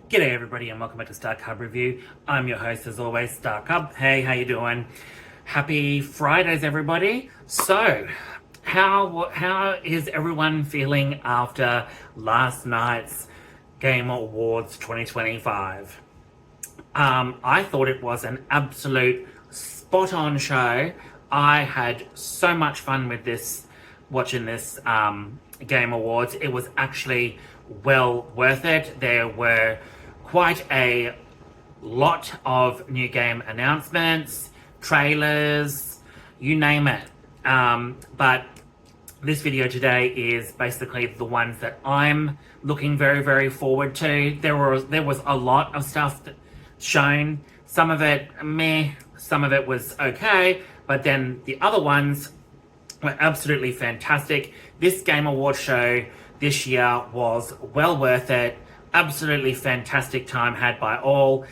G'day everybody and welcome back to Star Cub Review. I'm your host as always, Star Cub. Hey, how you doing? Happy Fridays everybody. So, how is everyone feeling after last night's Game Awards 2025? I thought it was an absolute spot on show. I had so much fun with watching this Game Awards. It was actually well worth it. There were quite a lot of new game announcements, trailers, you name it. But this video today is basically the ones that I'm looking very, very forward to. There was a lot of stuff shown. Some of it meh, some of it was okay, but then the other ones were absolutely fantastic. This Game Awards show this year was well worth it. Absolutely fantastic time had by all.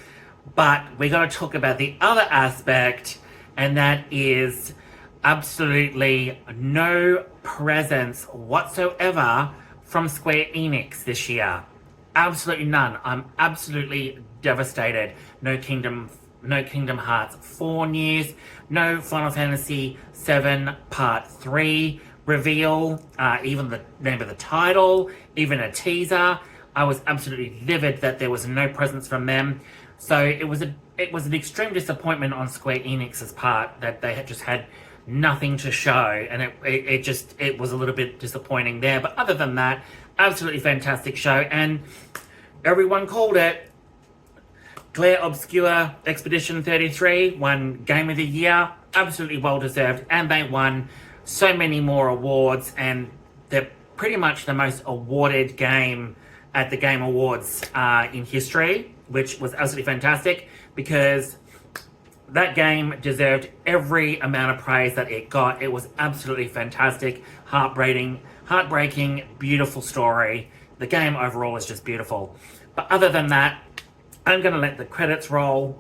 But we got to talk about the other aspect, and that is absolutely no presence whatsoever from Square Enix this year. Absolutely none. I'm absolutely devastated. No Kingdom Hearts 4 news, no Final Fantasy 7 Part 3 reveal, even the name of the title, even a teaser. I was absolutely livid that there was no presence from them. So it was an extreme disappointment on Square Enix's part that they had just had nothing to show, and it was a little bit disappointing there. But other than that, absolutely fantastic show, and everyone called it. Claire Obscure Expedition 33 won Game of the Year, absolutely well deserved, and they won so many more awards, and they're pretty much the most awarded game at the Game Awards in history, which was absolutely fantastic because that game deserved every amount of praise that it got. It was absolutely fantastic, heartbreaking, beautiful story. The game overall is just beautiful. But other than that, I'm going to let the credits roll,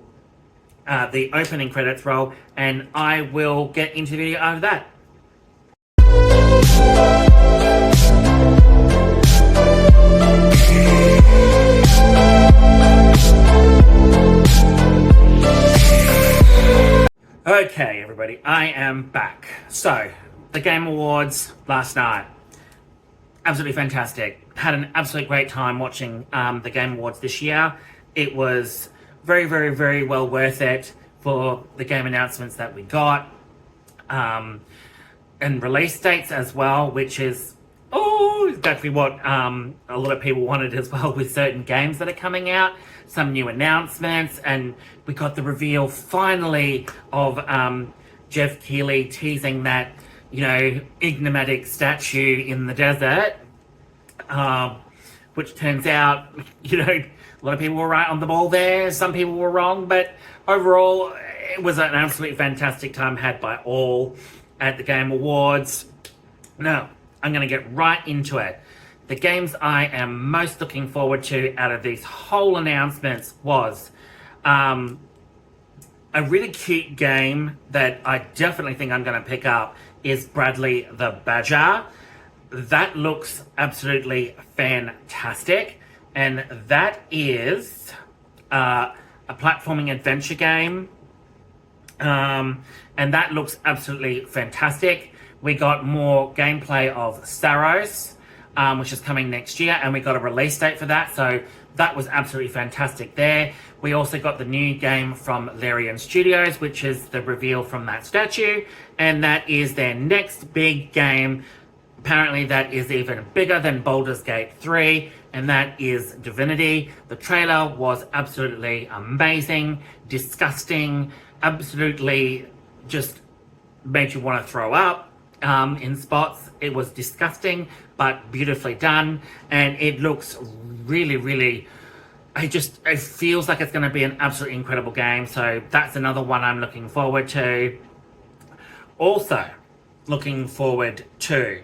the opening credits roll, and I will get into the video after that. Okay, everybody, I am back. So, the Game Awards last night, absolutely fantastic. Had an absolute great time watching the Game Awards this year. It was very, very, very well worth it for the game announcements that we got. And release dates as well, which is exactly what a lot of people wanted as well with certain games that are coming out. Some new announcements, and we got the reveal finally of Jeff Keighley teasing that, enigmatic statue in the desert, which turns out, a lot of people were right on the ball there, some people were wrong, but overall, it was an absolutely fantastic time had by all at the Game Awards. Now, I'm going to get right into it. The games I am most looking forward to out of these whole announcements was a really cute game that I definitely think I'm going to pick up is Bradley the Badger. That looks absolutely fantastic, and that is a platforming adventure game, and that looks absolutely fantastic. We got more gameplay of Saros, which is coming next year, and we got a release date for that, so that was absolutely fantastic there. We also got the new game from Larian Studios, which is the reveal from that statue, and that is their next big game. Apparently that is even bigger than Baldur's Gate 3, and that is Divinity. The trailer was absolutely amazing, disgusting, absolutely just made you want to throw up in spots. It was disgusting, but beautifully done, and it looks really, really, it feels like it's going to be an absolutely incredible game, so that's another one I'm looking forward to. Also, looking forward to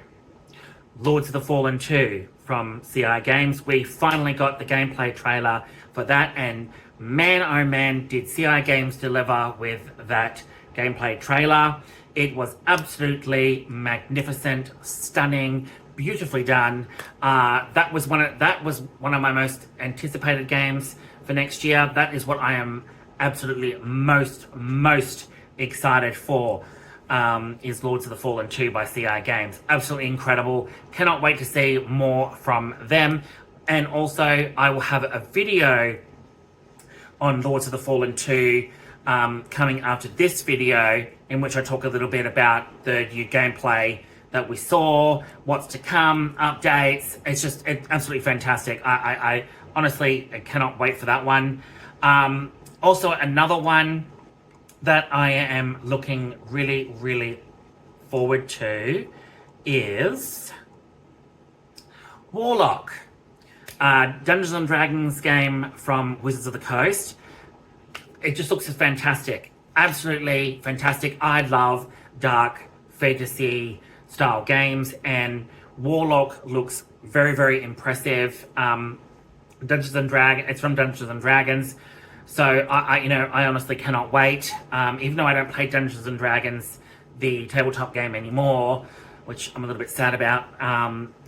Lords of the Fallen 2 from CI Games. We finally got the gameplay trailer for that, and man oh man did CI Games deliver with that gameplay trailer. It was absolutely magnificent, stunning, beautifully done. That was one of my most anticipated games for next year. That is what I am absolutely most excited for. Is Lords of the Fallen 2 by CI Games. Absolutely incredible. Cannot wait to see more from them. And also, I will have a video on Lords of the Fallen 2 coming after this video, in which I talk a little bit about the new gameplay that we saw, what's to come, updates. It's absolutely fantastic. I honestly cannot wait for that one. Also, another one that I am looking really forward to is Warlock. Dungeons and Dragons game from Wizards of the Coast. It just looks fantastic. Absolutely fantastic. I love dark fantasy style games, and Warlock looks very impressive. It's from Dungeons and Dragons. So I honestly cannot wait. Even though I don't play Dungeons and Dragons, the tabletop game anymore, which I'm a little bit sad about,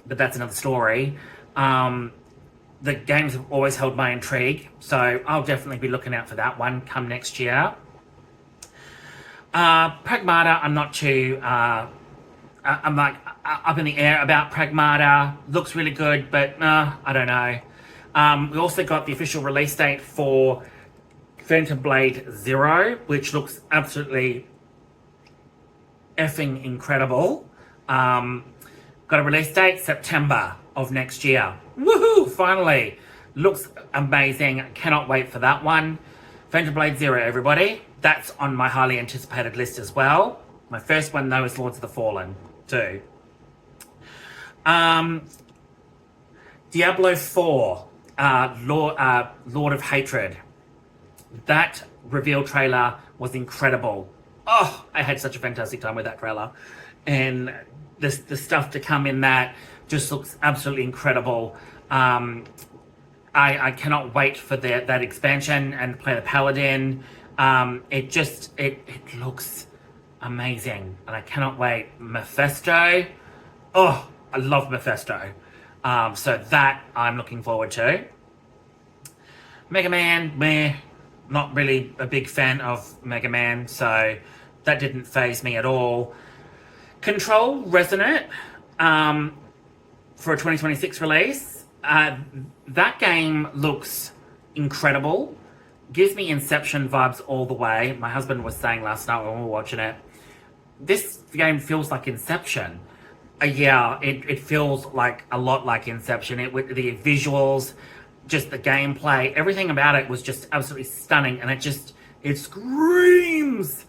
but that's another story. The games have always held my intrigue, so I'll definitely be looking out for that one come next year. Pragmata, I'm not too. I'm like up in the air about Pragmata. Looks really good, but I don't know. We also got the official release date for Phantom Blade Zero, which looks absolutely effing incredible. Got a release date, September of next year. Woohoo! Finally! Looks amazing. Cannot wait for that one. Phantom Blade Zero, everybody. That's on my highly anticipated list as well. My first one, though, is Lords of the Fallen 2. Diablo 4, Lord of Hatred. That reveal trailer was incredible. Oh, I had such a fantastic time with that trailer. And the stuff to come in that just looks absolutely incredible. I cannot wait for that expansion and play the Paladin. It looks amazing. And I cannot wait. Mephisto. Oh, I love Mephisto. So that I'm looking forward to. Mega Man, meh. Not really a big fan of Mega Man, so that didn't faze me at all. Control Resonant for a 2026 release. That game looks incredible. Gives me Inception vibes all the way. My husband was saying last night when we were watching it, this game feels like Inception. Yeah, it feels like a lot like Inception. With the visuals, just the gameplay, everything about it was just absolutely stunning, and it screams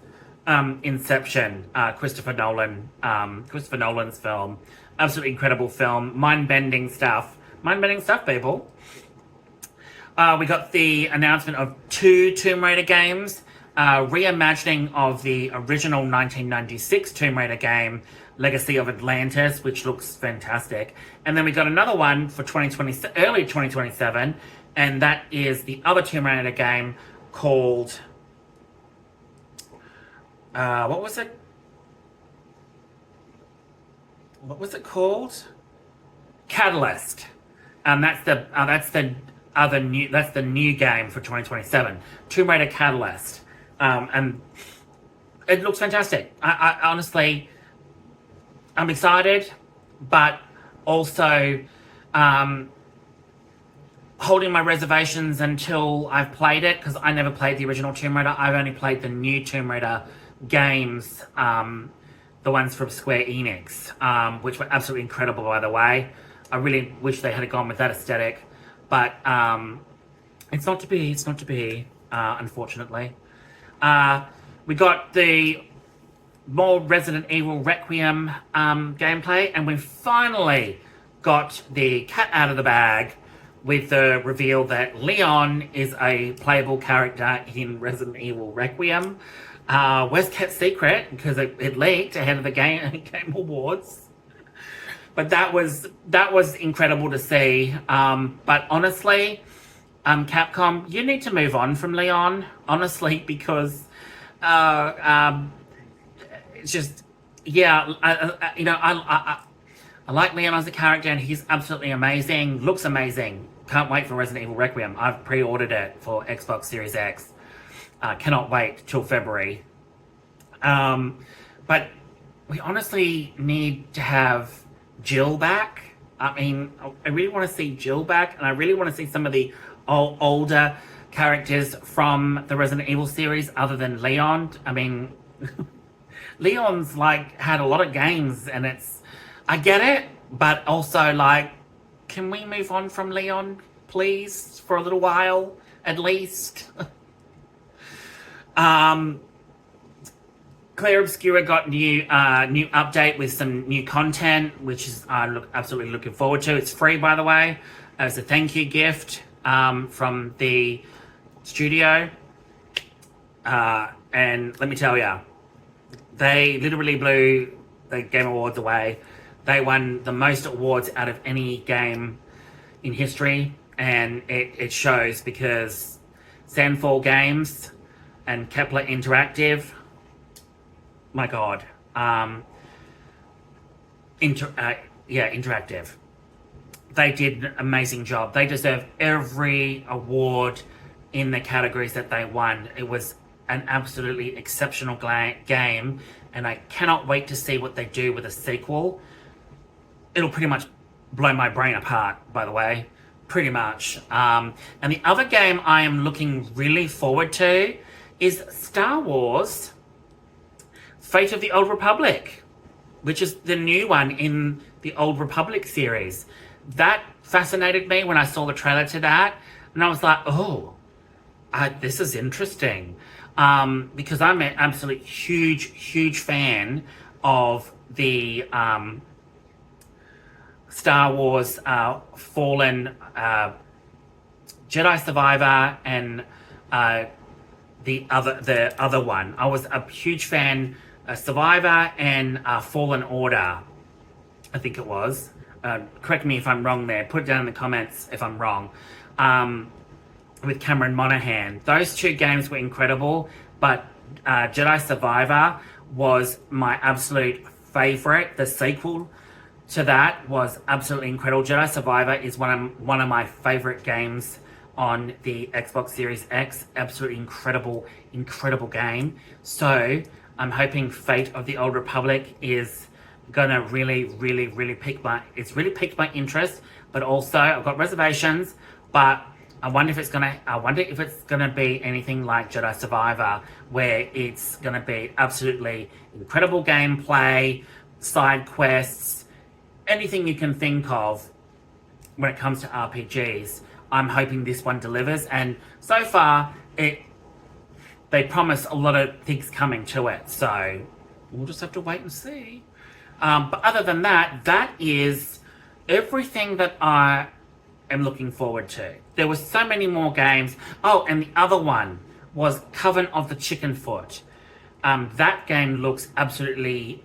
Inception. Christopher Nolan's film. Absolutely incredible film. Mind-bending stuff, people. We got the announcement of 2 Tomb Raider games, reimagining of the original 1996 Tomb Raider game, Legacy of Atlantis, which looks fantastic. And then we got another one for early 2027, and that is the other Tomb Raider game called... what was it? What was it called? Catalyst. That's the new game for 2027. Tomb Raider Catalyst. And it looks fantastic. I honestly, I'm excited, but also holding my reservations until I've played it, because I never played the original Tomb Raider. I've only played the new Tomb Raider games, the ones from Square Enix, which were absolutely incredible, by the way. I really wish they had gone with that aesthetic, but it's not to be, unfortunately. We got the more Resident Evil Requiem gameplay, and we finally got the cat out of the bag with the reveal that Leon is a playable character in Resident Evil Requiem. Where's kept secret, because it leaked ahead of the Game Awards. But that was incredible to see. But honestly, Capcom, you need to move on from Leon, honestly, because it's just, yeah, I like Leon as a character, and he's absolutely amazing. Looks amazing. Can't wait for Resident Evil Requiem. I've pre-ordered it for Xbox Series X. Cannot wait till February. But we honestly need to have Jill back. I mean, I really want to see Jill back, and I really want to see some of the older characters from the Resident Evil series other than Leon. I mean, Leon's like had a lot of games, and I get it, but also like, can we move on from Leon, please, for a little while, at least? Claire Obscura got new update with some new content, which is absolutely looking forward to. It's free, by the way, as a thank you gift from the studio. And let me tell you, they literally blew the Game Awards away. They won the most awards out of any game in history, and it shows because Sandfall Games and Kepler Interactive, my God, Interactive. They did an amazing job. They deserve every award in the categories that they won. It was an absolutely exceptional game, and I cannot wait to see what they do with a sequel. It'll pretty much blow my brain apart, by the way. Pretty much. And the other game I am looking really forward to is Star Wars Fate of the Old Republic, which is the new one in the Old Republic series. That fascinated me when I saw the trailer to that, and I was like, oh, this is interesting. Because I'm an absolute huge fan of the Star Wars Fallen Jedi Survivor and the other one. I was a huge fan of Survivor and Fallen Order, I think it was. Correct me if I'm wrong there. Put it down in the comments if I'm wrong. With Cameron Monaghan. Those two games were incredible, but Jedi Survivor was my absolute favorite. The sequel to that was absolutely incredible. Jedi Survivor is one of my favorite games on the Xbox Series X. Absolutely incredible game. So I'm hoping Fate of the Old Republic is gonna really pique my interest, but also I've got reservations, but I wonder if it's gonna be anything like Jedi Survivor, where it's gonna be absolutely incredible gameplay, side quests, anything you can think of when it comes to RPGs. I'm hoping this one delivers, and so far they promise a lot of things coming to it, so we'll just have to wait and see. But other than that, that is everything that I am looking forward to. There were so many more games. Oh, and the other one was Coven of the Chicken Foot. That game looks absolutely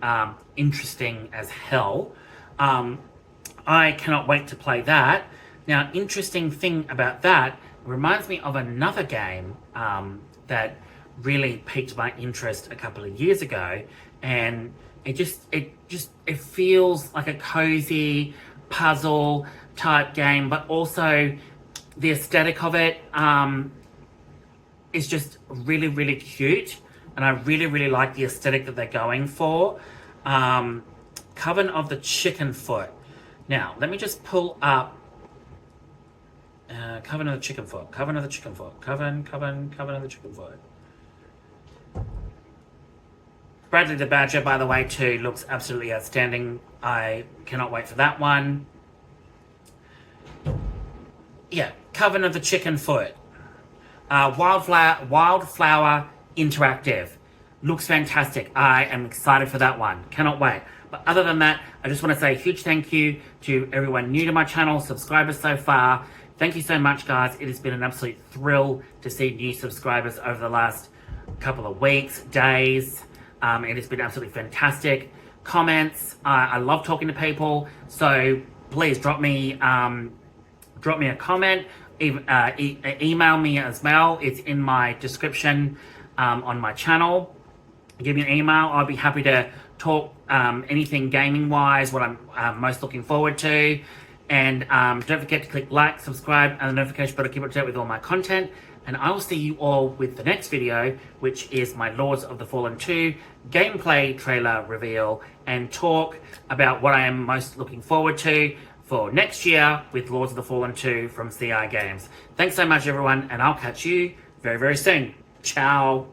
interesting as hell. I cannot wait to play that. Now, interesting thing about that, it reminds me of another game that really piqued my interest a couple of years ago, and it feels like a cozy puzzle type game, but also the aesthetic of it is just really cute, and I really like the aesthetic that they're going for. Coven of the Chicken Foot. Now, let me just pull up Coven of the Chicken Foot. Coven of the Chicken Foot. Coven of the Chicken Foot. Bradley the Badger, by the way, too, looks absolutely outstanding. I cannot wait for that one. Yeah, Coven of the Chicken Foot. Wildflower Interactive. Looks fantastic. I am excited for that one. Cannot wait. But other than that, I just want to say a huge thank you to everyone new to my channel, subscribers so far. Thank you so much, guys. It has been an absolute thrill to see new subscribers over the last couple of weeks, days. It has been absolutely fantastic. Comments. I love talking to people. So please drop me a comment. Email me as well. It's in my description on my channel. Give me an email. I'll be happy to talk anything gaming wise, what I'm most looking forward to. And don't forget to click like, subscribe, and the notification bell to keep up to date with all my content. And I will see you all with the next video, which is my Lords of the Fallen 2 gameplay trailer reveal and talk about what I am most looking forward to for next year with Lords of the Fallen 2 from CI Games. Thanks so much, everyone, and I'll catch you very, very soon. Ciao.